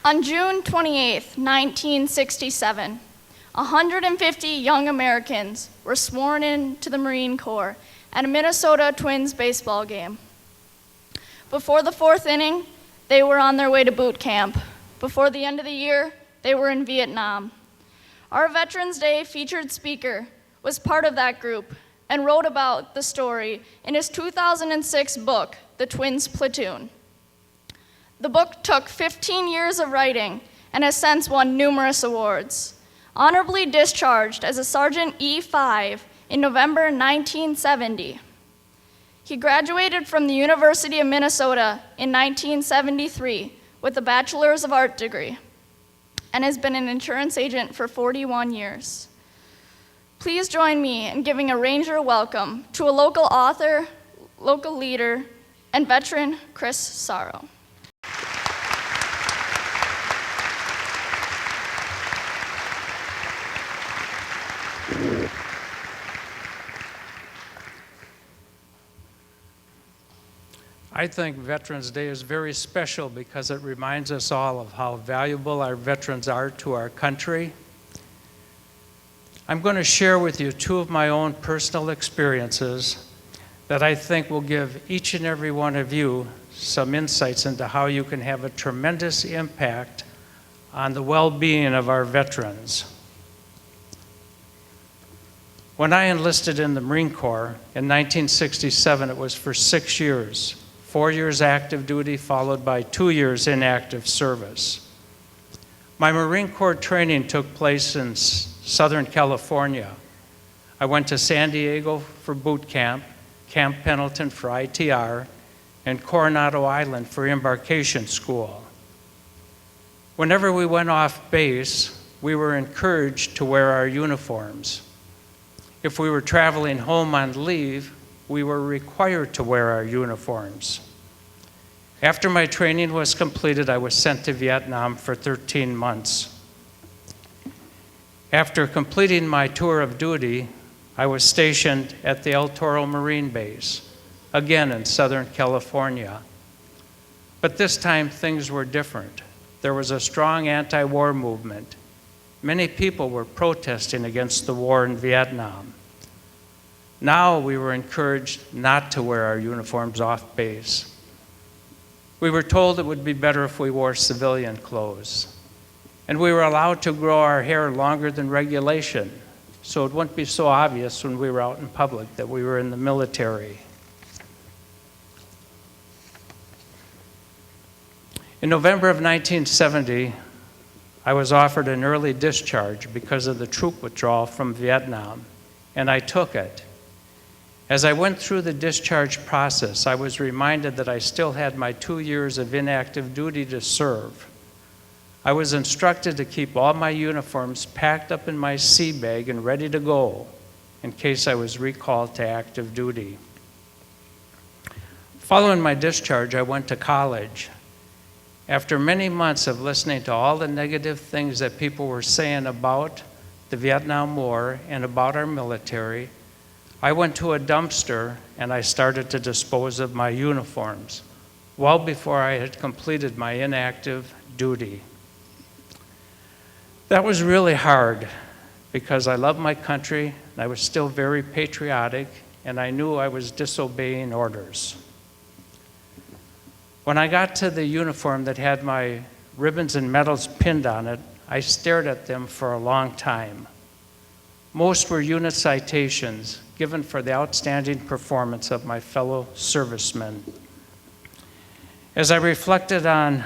On June 28, 1967, 150 young Americans were sworn into the Marine Corps at a Minnesota Twins baseball game. Before the fourth inning, they were on their way to boot camp. Before the end of the year, they were in Vietnam. Our Veterans Day featured speaker was part of that group and wrote about the story in his 2006 book, The Twins Platoon. The book took 15 years of writing and has since won numerous awards. Honorably discharged as a Sergeant E5 in November 1970. He graduated from the University of Minnesota in 1973 with a Bachelor's of Art degree and has been an insurance agent for 41 years. Please join me in giving a Ranger welcome to a local author, local leader, and veteran, Chris Sorrow. I think Veterans Day is very special because it reminds us all of how valuable our veterans are to our country. I'm going to share with you two of my own personal experiences that I think will give each and every one of you some insights into how you can have a tremendous impact on the well-being of our veterans. When I enlisted in the Marine Corps in 1967, it was for 6 years. 4 years active duty, followed by 2 years inactive service. My Marine Corps training took place in Southern California. I went to San Diego for boot camp, Camp Pendleton for ITR, and Coronado Island for embarkation school. Whenever we went off base, we were encouraged to wear our uniforms. If we were traveling home on leave, we were required to wear our uniforms. After my training was completed, I was sent to Vietnam for 13 months. After completing my tour of duty, I was stationed at the El Toro Marine Base, again in Southern California. But this time things were different. There was a strong anti-war movement. Many people were protesting against the war in Vietnam. Now we were encouraged not to wear our uniforms off base. We were told it would be better if we wore civilian clothes. And we were allowed to grow our hair longer than regulation, so it wouldn't be so obvious when we were out in public that we were in the military. In November of 1970, I was offered an early discharge because of the troop withdrawal from Vietnam, and I took it. As I went through the discharge process, I was reminded that I still had my 2 years of inactive duty to serve. I was instructed to keep all my uniforms packed up in my sea bag and ready to go in case I was recalled to active duty. Following my discharge, I went to college. After many months of listening to all the negative things that people were saying about the Vietnam War and about our military, I went to a dumpster and I started to dispose of my uniforms, well before I had completed my inactive duty. That was really hard because I love my country and I was still very patriotic and I knew I was disobeying orders. When I got to the uniform that had my ribbons and medals pinned on it, I stared at them for a long time. Most were unit citations given for the outstanding performance of my fellow servicemen. As I reflected on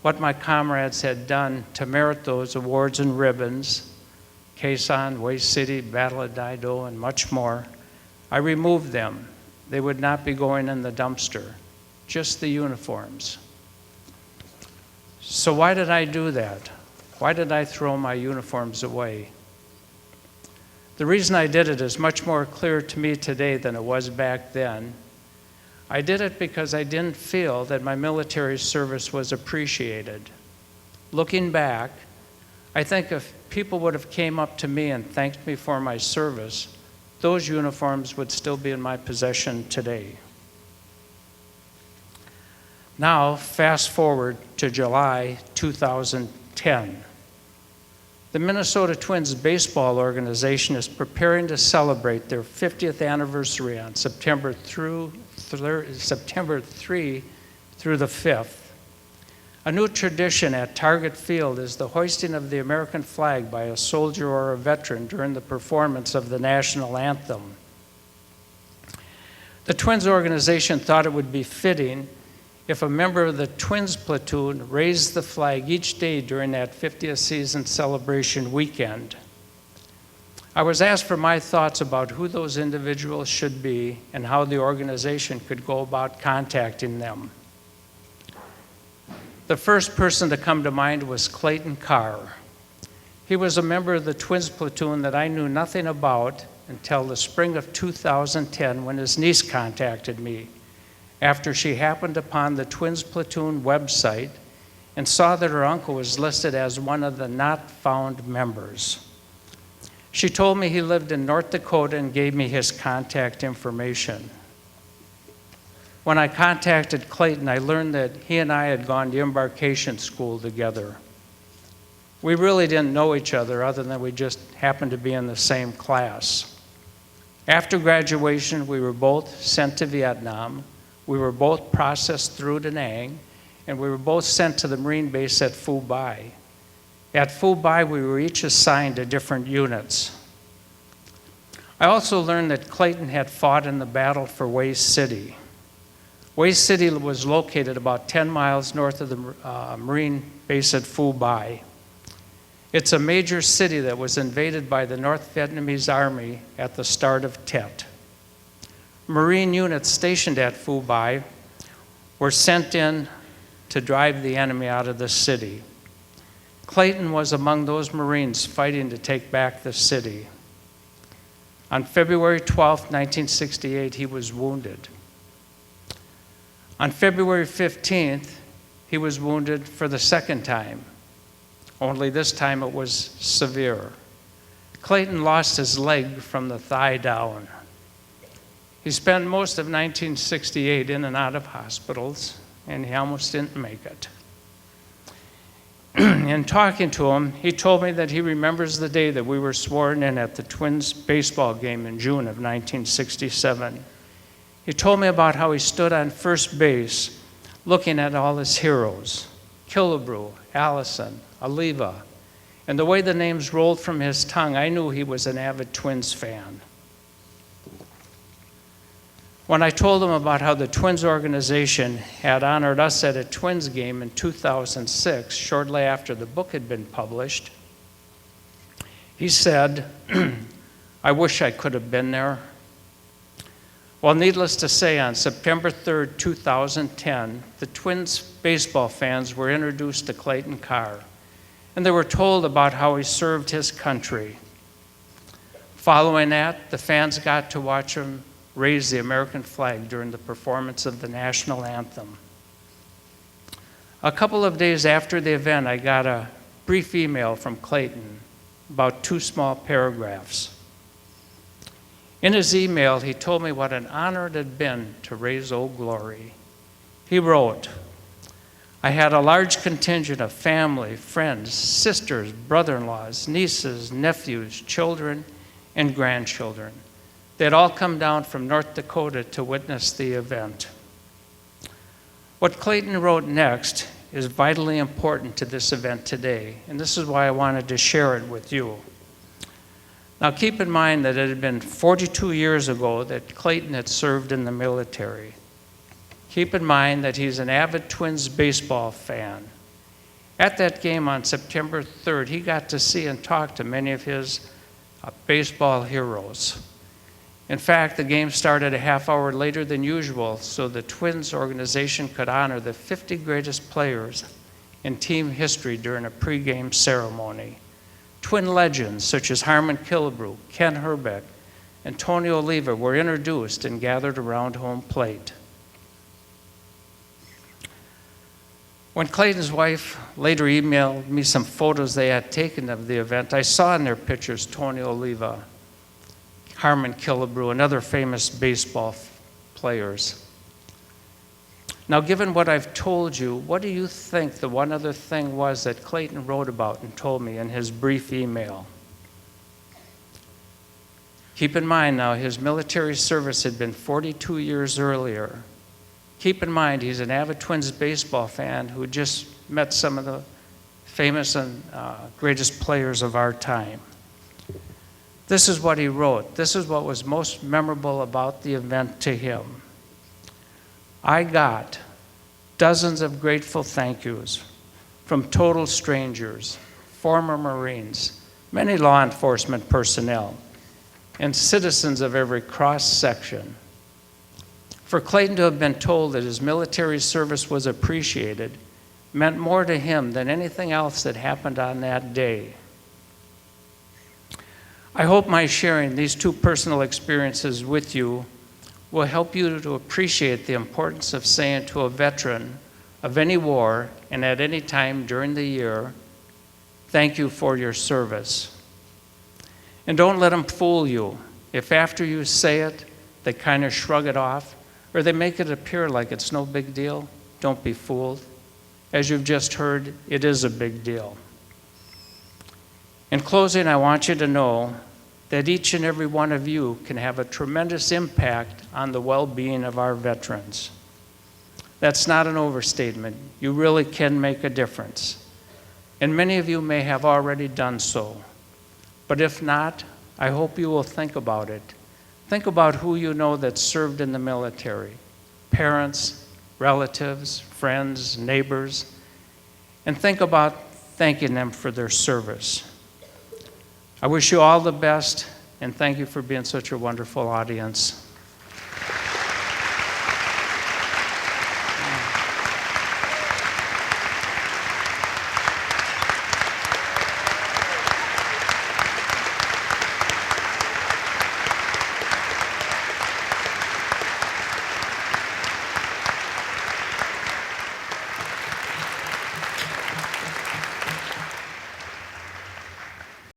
what my comrades had done to merit those awards and ribbons, Quezon, Way City, Battle of Dido, and much more, I removed them. They would not be going in the dumpster, just the uniforms. So why did I do that? Why did I throw my uniforms away? The reason I did it is much more clear to me today than it was back then. I did it because I didn't feel that my military service was appreciated. Looking back, I think if people would have came up to me and thanked me for my service, those uniforms would still be in my possession today. Now, fast forward to July 2010. The Minnesota Twins baseball organization is preparing to celebrate their 50th anniversary on September 3 through the 5th. A new tradition at Target Field is the hoisting of the American flag by a soldier or a veteran during the performance of the national anthem. The Twins organization thought it would be fitting if a member of the Twins Platoon raised the flag each day during that 50th season celebration weekend. I was asked for my thoughts about who those individuals should be and how the organization could go about contacting them. The first person to come to mind was Clayton Carr. He was a member of the Twins Platoon that I knew nothing about until the spring of 2010 when his niece contacted me after she happened upon the Twins Platoon website and saw that her uncle was listed as one of the not found members. She told me he lived in North Dakota and gave me his contact information. When I contacted Clayton, I learned that he and I had gone to embarkation school together. We really didn't know each other other than we just happened to be in the same class. After graduation, we were both sent to Vietnam. We were both processed through Da Nang, and we were both sent to the Marine base at Phu Bai. At Phu Bai, we were each assigned to different units. I also learned that Clayton had fought in the battle for Hue City. Hue City was located about 10 miles north of the Marine base at Phu Bai. It's a major city that was invaded by the North Vietnamese Army at the start of Tet. Marine units stationed at Phu Bai were sent in to drive the enemy out of the city. Clayton was among those Marines fighting to take back the city. On February 12, 1968, he was wounded. On February 15th, he was wounded for the second time, only this time it was severe. Clayton lost his leg from the thigh down. He spent most of 1968 in and out of hospitals, and he almost didn't make it. In talking to him, he told me that he remembers the day that we were sworn in at the Twins baseball game in June of 1967. He told me about how he stood on first base looking at all his heroes, Killebrew, Allison, Oliva, and the way the names rolled from his tongue, I knew he was an avid Twins fan. When I told him about how the Twins organization had honored us at a Twins game in 2006, shortly after the book had been published, he said, "I wish I could have been there." Well, needless to say, on September 3rd, 2010, the Twins baseball fans were introduced to Clayton Carr, and they were told about how he served his country. Following that, the fans got to watch him raise the American flag during the performance of the national anthem. A couple of days after the event, I got a brief email from Clayton, about 2 small paragraphs. In his email, he told me what an honor it had been to raise Old Glory. He wrote, "I had a large contingent of family, friends, sisters, brother-in-laws, nieces, nephews, children, and grandchildren. They had all come down from North Dakota to witness the event." What Clayton wrote next is vitally important to this event today, and this is why I wanted to share it with you. Now keep in mind that it had been 42 years ago that Clayton had served in the military. Keep in mind that he's an avid Twins baseball fan. At that game on September 3rd, he got to see and talk to many of his baseball heroes. In fact, the game started a half hour later than usual so the Twins organization could honor the 50 greatest players in team history during a pregame ceremony. Twin legends such as Harmon Killebrew, Ken Herbeck, and Tony Oliva were introduced and gathered around home plate. When Clayton's wife later emailed me some photos they had taken of the event, I saw in their pictures Tony Oliva, Harmon Killebrew, and other famous baseball players. Now, given what I've told you, what do you think the one other thing was that Clayton wrote about and told me in his brief email? Keep in mind now, his military service had been 42 years earlier. Keep in mind, he's an avid Twins baseball fan who just met some of the famous and greatest players of our time. This is what he wrote. This is what was most memorable about the event to him. I got dozens of grateful thank yous from total strangers, former Marines, many law enforcement personnel, and citizens of every cross-section. For Clayton to have been told that his military service was appreciated meant more to him than anything else that happened on that day. I hope my sharing these two personal experiences with you will help you to appreciate the importance of saying to a veteran of any war and at any time during the year, thank you for your service. And don't let them fool you. If after you say it, they kind of shrug it off, or they make it appear like it's no big deal, don't be fooled. As you've just heard, it is a big deal. In closing, I want you to know that each and every one of you can have a tremendous impact on the well-being of our veterans. That's not an overstatement. You really can make a difference. And many of you may have already done so. But if not, I hope you will think about it. Think about who you know that served in the military, parents, relatives, friends, neighbors, and think about thanking them for their service. I wish you all the best, and thank you for being such a wonderful audience.